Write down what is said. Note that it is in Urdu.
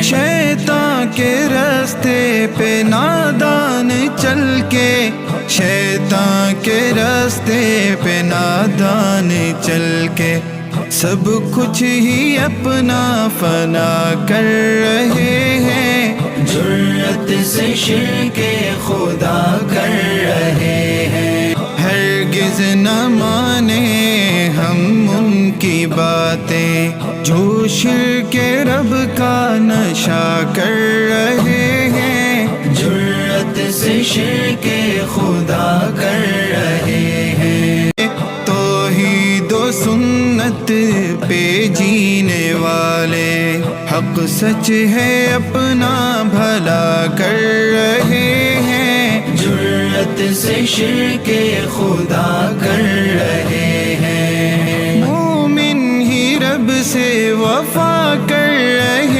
شیطان کے راستے پہ نادان چل کے، شیطان کے راستے پہ نادان چل کے، سب کچھ ہی اپنا فنا کر رہے ہیں، جرأت سے شرک خدا کر رہے ہیں۔ ہرگز نہ مانے ہم ان کی باتیں جو شرک رب کا نشہ کر رہے ہیں، جرأت سے شرک خدا کر رہے ہیں۔ توحید و سنت پہ جینے والے حق سچ ہے اپنا بھلا کر رہے ہیں، جرأت سے شرک خدا کر رہے ہیں۔ مومن ہی رب سے وفا کر رہے